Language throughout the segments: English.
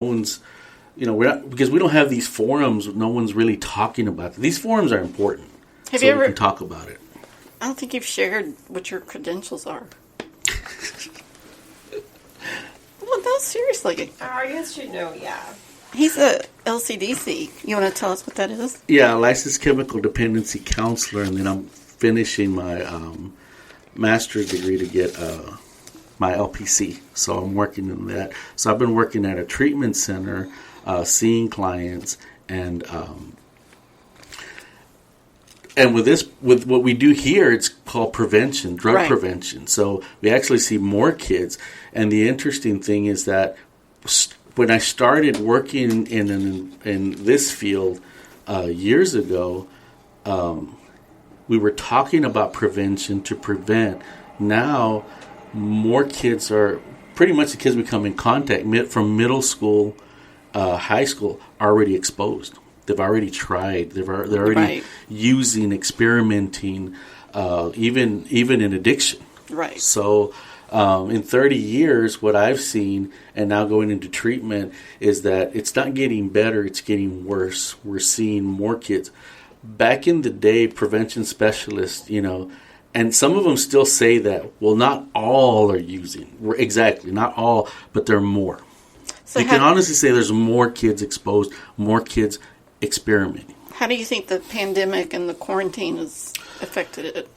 one's, we're not, because we don't have these forums. No one's really talking about it. These forums are important. Have so you ever? We can talk about it. I don't think you've shared what your credentials are. Well, no, seriously. Our audience should know, yeah. He's a LCDC. You want to tell us what that is? Yeah, licensed chemical dependency counselor, and then I'm finishing my master's degree to get my LPC. So I'm working on that. So I've been working at a treatment center, seeing clients, and with what we do here, it's called prevention, drug prevention. So we actually see more kids. And the interesting thing is that when I started working in this field years ago, we were talking about prevention to prevent. Now, more kids are, pretty much the kids we come in contact from middle school, high school, are already exposed. They've already tried. They're already using, experimenting, even in addiction. Right. So in 30 years, what I've seen, and now going into treatment, is that it's not getting better, it's getting worse. We're seeing more kids. Back in the day, prevention specialists, and some of them still say that, well, not all are using. Exactly, not all, but there are more. So you can honestly say there's more kids exposed, more kids experimenting. How do you think the pandemic and the quarantine has affected it?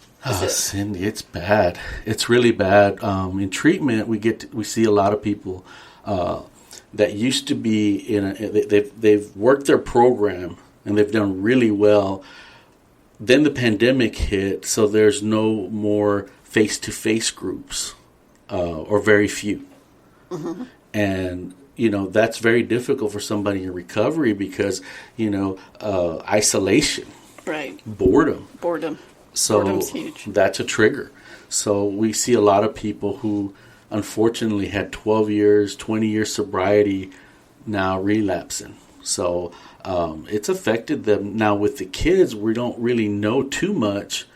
Cindy, it's bad. It's really bad. In treatment, we see a lot of people that used to be they've worked their program and they've done really well. Then the pandemic hit, so there's no more face-to-face groups, or very few. Mm-hmm. And that's very difficult for somebody in recovery because isolation, right, boredom. So boredom's huge. That's a trigger. So we see a lot of people who unfortunately had 12 years, 20 years sobriety now relapsing. So it's affected them. Now with the kids, we don't really know too much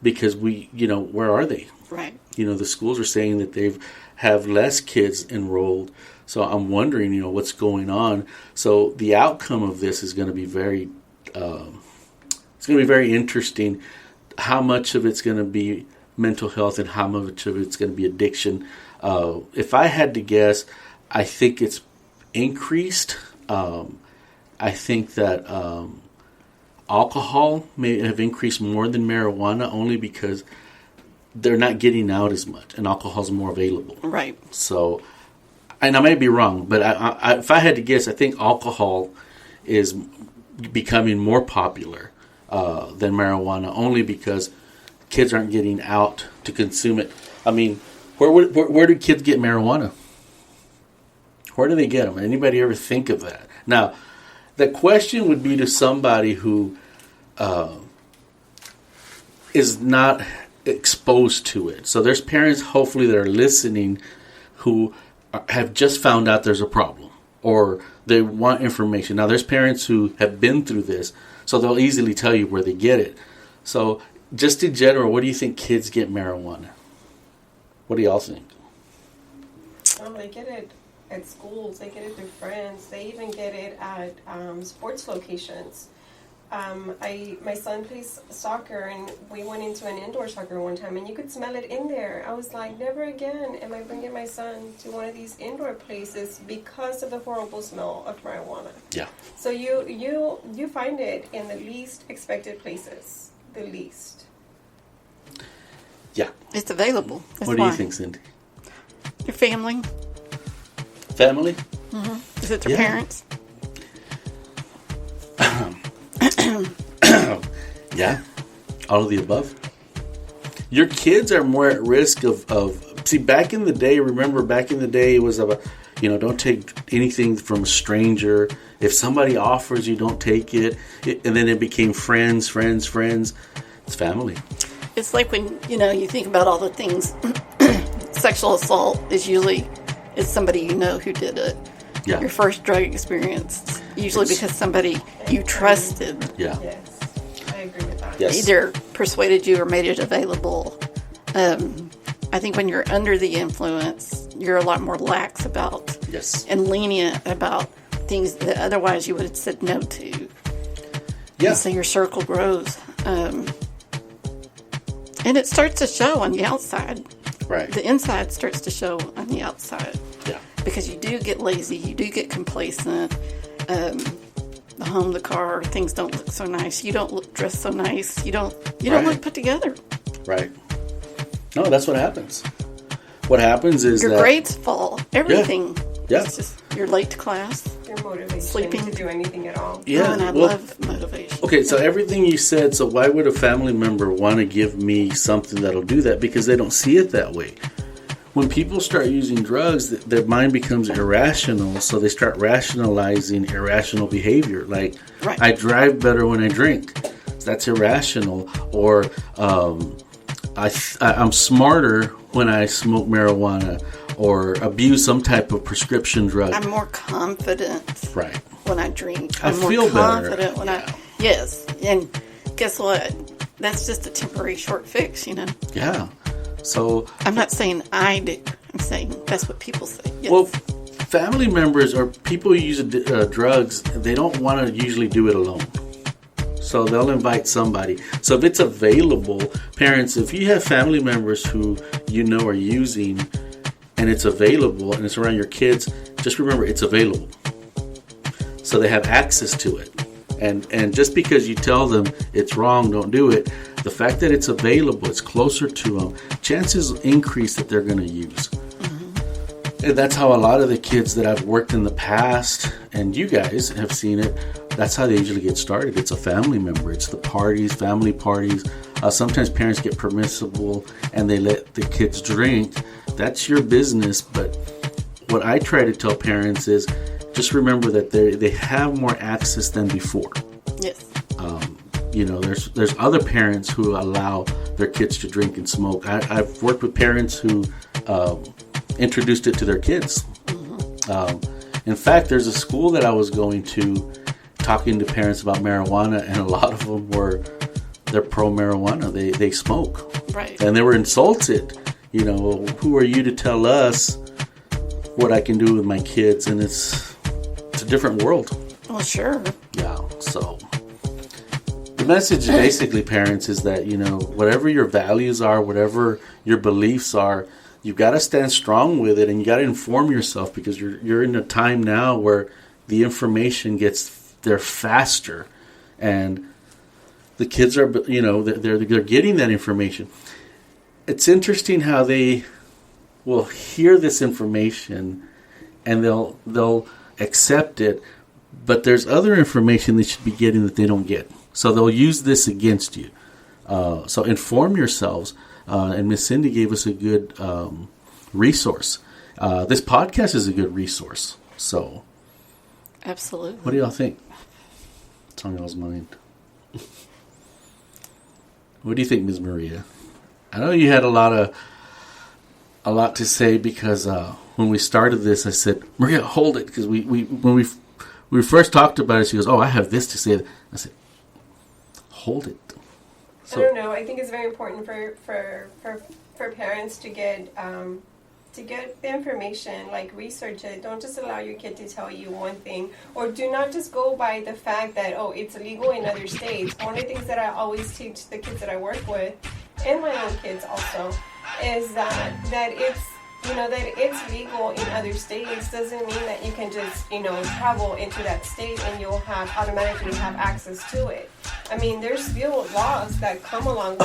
because where are they? Right. The schools are saying that they've have less kids enrolled. So I'm wondering, what's going on. So the outcome of this is going to be very interesting. How much of it's going to be mental health and how much of it's going to be addiction. If I had to guess, I think it's increased. I think that alcohol may have increased more than marijuana only because they're not getting out as much and alcohol's more available. Right. So, and I may be wrong, but if I had to guess, I think alcohol is becoming more popular than marijuana, only because kids aren't getting out to consume it. I mean, where do kids get marijuana? Where do they get them? Anybody ever think of that? Now, the question would be to somebody who is not exposed to it. So there's parents, hopefully, that are listening who have just found out there's a problem or they want information. Now, there's parents who have been through this, so they'll easily tell you where they get it. So just in general, what do you think kids get marijuana? What do y'all think? They get it at schools. They get it through friends. They even get it at sports locations. My son plays soccer, and we went into an indoor soccer one time, and you could smell it in there. I was like, never again am I bringing my son to one of these indoor places because of the horrible smell of marijuana. Yeah. So you find it in the least expected places, the least. Yeah. It's available. What do you think, Cindy? Your family. Family? Mm-hmm. Is it their parents? Yeah, all of the above. Your kids are more at risk of see, back in the day, remember back in the day it was about, don't take anything from a stranger. If somebody offers you, don't take it. And then it became friends. It's family. It's like when, you think about all the things, sexual assault is usually somebody who did it. Yeah. Your first drug experience, usually because somebody you trusted. Yeah. Yes, I agree with that. Yes. Either persuaded you or made it available. I think when you're under the influence, you're a lot more lax about Yes. and lenient about things that otherwise you would have said no to. Yeah. And so your circle grows. And it starts to show on the outside. Right. The inside starts to show on the outside. Yeah. Because you do get lazy, you do get complacent. The home, the car, things don't look so nice. You don't look dressed so nice. You don't look put together. Right. No, that's what happens. What happens is your grades fall. Everything. Yeah. It's just you're late to class. Your motivation Sleeping. to do anything at all. Yeah. Oh, and I love motivation. Okay, so everything you said, so why would a family member want to give me something that'll do that? Because they don't see it that way. When people start using drugs, their mind becomes irrational, so they start rationalizing irrational behavior. Like, right. I drive better when I drink. That's irrational. Or I'm smarter when I smoke marijuana or abuse some type of prescription drug. I'm more confident right. when I drink. I I'm more feel confident better. when yes. And guess what? That's just a temporary short fix, Yeah. So I'm not saying I do. I'm saying that's what people say. Yes. Well, family members or people who use drugs, they don't want to usually do it alone. So they'll invite somebody. So if it's available, parents, if you have family members who are using and it's available and it's around your kids, just remember it's available. So they have access to it. And just because you tell them it's wrong, don't do it, the fact that it's available, it's closer to them, chances increase that they're going to use. Mm-hmm. And that's how a lot of the kids that I've worked in the past, and you guys have seen it, that's how they usually get started. It's a family member. It's the parties, family parties. Sometimes parents get permissible and they let the kids drink. That's your business. But what I try to tell parents is just remember that they have more access than before. Yes. There's other parents who allow their kids to drink and smoke. I've worked with parents who introduced it to their kids. Mm-hmm. In fact, there's a school that I was going to talking to parents about marijuana, and a lot of them they're pro-marijuana. They smoke. Right. And they were insulted. Who are you to tell us what I can do with my kids? And it's a different world. Well, sure. Yeah, so the message basically, parents, is that, whatever your values are, whatever your beliefs are, you've got to stand strong with it, and you got to inform yourself, because you're in a time now where the information gets there faster, and the kids are, they're getting that information. It's interesting how they will hear this information and they'll accept it, but there's other information they should be getting that they don't get. So they'll use this against you. So inform yourselves. And Miss Cindy gave us a good resource. This podcast is a good resource. So, absolutely. What do y'all think? It's on y'all's mind. What do you think, Ms. Maria? I know you had a lot to say, because when we started this, I said, Maria, hold it, because when we first talked about it, she goes, oh, I have this to say. I said, hold it. So, I don't know. I think it's very important for parents to get the information, like research it. Don't just allow your kid to tell you one thing, or do not just go by the fact that, oh, it's illegal in other states. One of the things that I always teach the kids that I work with, and my own kids also, is that it's that it's legal in other states doesn't mean that you can just travel into that state and you'll automatically have access to it. I mean, there's still laws that come along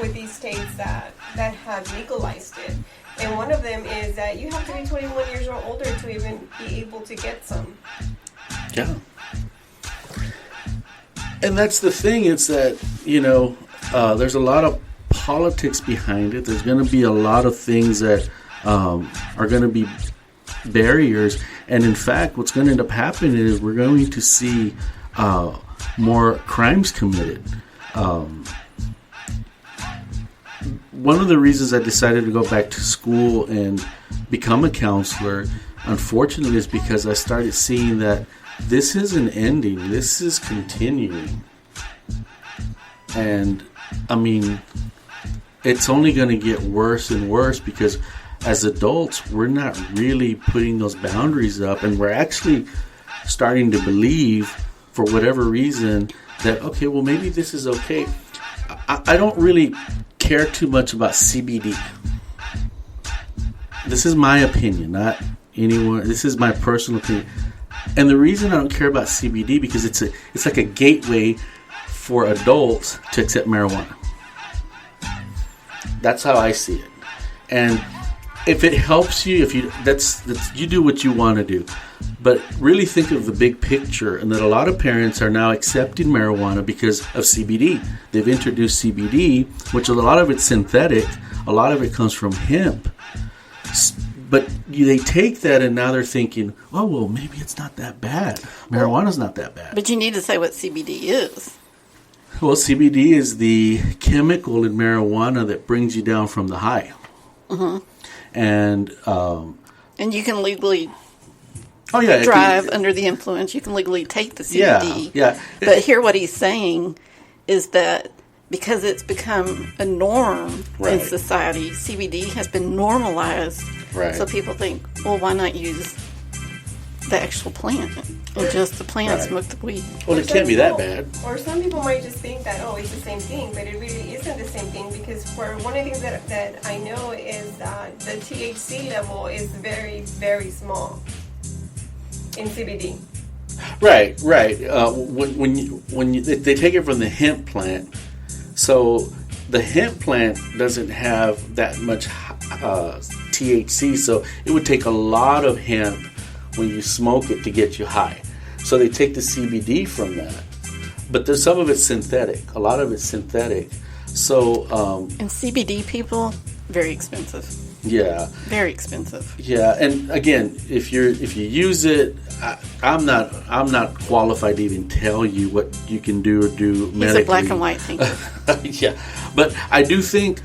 with these states that have legalized it. And one of them is that you have to be 21 years or older to even be able to get some. Yeah. And that's the thing, it's that, there's a lot of politics behind it. There's going to be a lot of things that are going to be barriers. And in fact, what's going to end up happening is we're going to see more crimes committed. One of the reasons I decided to go back to school and become a counselor, unfortunately, is because I started seeing that this isn't ending. This is continuing. And, I mean, it's only going to get worse and worse, because as adults, we're not really putting those boundaries up, and we're actually starting to believe, for whatever reason, that, okay, well, maybe this is okay. I don't really care too much about CBD. This is my opinion, not anyone. This is my personal opinion. And the reason I don't care about CBD, because it's like a gateway for adults to accept marijuana. That's how I see it. And if it helps you, if you that's you do what you want to do. But really think of the big picture, and that a lot of parents are now accepting marijuana because of CBD. They've introduced CBD, which a lot of it's synthetic. A lot of it comes from hemp. But they take that and now they're thinking, oh, well, maybe it's not that bad. Marijuana's not that bad. But you need to say what CBD is. Well, CBD is the chemical in marijuana that brings you down from the high. Mm-hmm. And you can legally drive under the influence. You can legally take the CBD. Yeah. But here what he's saying is that because it's become a norm in society, CBD has been normalized. Right. So people think, well, why not use the actual plant and just the plant, smoke the weed? Well, it can't be that bad. Or some people might just think that, oh, it's the same thing, but it really isn't the same thing, because for one of the things that I know is that the THC level is very, very small in CBD. Right. When they take it from the hemp plant, so the hemp plant doesn't have that much THC, so it would take a lot of hemp when you smoke it to get you high. So they take the CBD from that, but there's some of it's synthetic. A lot of it's synthetic. So and CBD, people, very expensive. Yeah, very expensive. Yeah, and again, if you use it, I'm not qualified to even tell you what you can do or do medically. He's a black and white thinker. Yeah, but I do think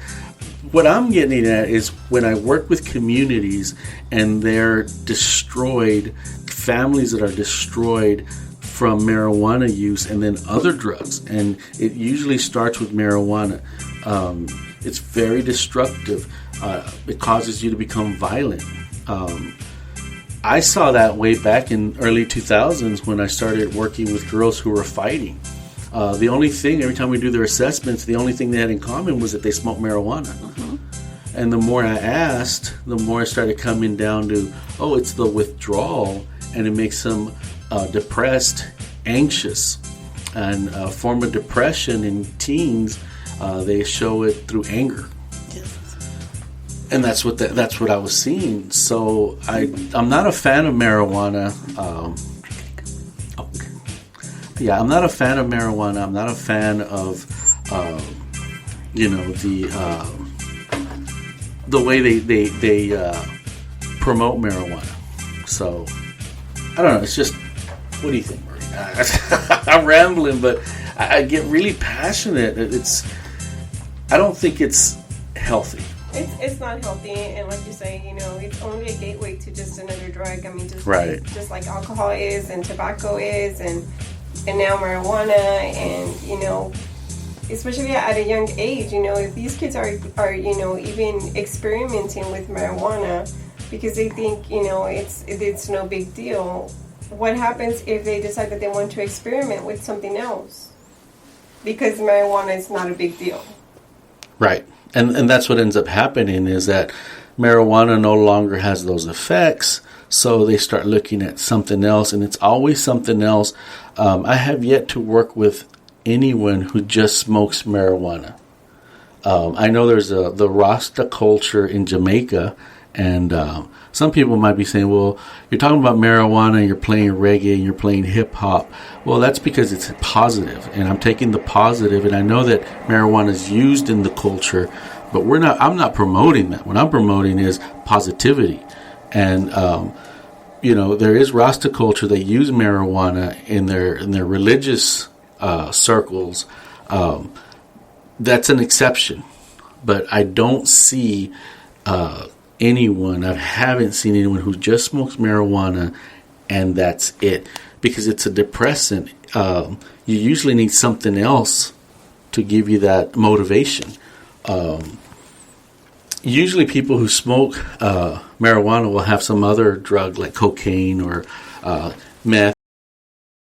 what I'm getting at is when I work with communities and they're destroyed, families that are destroyed from marijuana use and then other drugs, and it usually starts with marijuana. It's very destructive. It causes you to become violent. I saw that way back in early 2000s when I started working with girls who were fighting. The only thing, every time we do their assessments, the only thing they had in common was that they smoked marijuana. Mm-hmm. And the more I asked, the more I started coming down to, oh, it's the withdrawal, and it makes them depressed, anxious, and a form of depression in teens. They show it through anger. And that's what I was seeing. So I'm not a fan of marijuana. I'm not a fan of marijuana. I'm not a fan of the way they promote marijuana. So I don't know. It's just, what do you think, Marie? I'm rambling, but I get really passionate. I don't think it's healthy. It's not healthy, and like you say, it's only a gateway to just another drug. I mean, just like alcohol is, and tobacco is, and now marijuana, and especially at a young age, if these kids are even experimenting with marijuana because they think it's no big deal. What happens if they decide that they want to experiment with something else? Because marijuana is not a big deal. Right. And that's what ends up happening, is that marijuana no longer has those effects, so they start looking at something else, and it's always something else. I have yet to work with anyone who just smokes marijuana. I know there's the Rasta culture in Jamaica, and some people might be saying, well, you're talking about marijuana and you're playing reggae and you're playing hip-hop. Well, that's because it's positive, and I'm taking the positive, and I know that marijuana is used in the culture, but I'm not promoting that. What I'm promoting is positivity. And there is Rasta culture. They use marijuana in their religious circles. That's an exception, but I don't see I haven't seen anyone who just smokes marijuana and that's it, because it's a depressant. You usually need something else to give you that motivation. Usually people who smoke marijuana will have some other drug like cocaine or meth.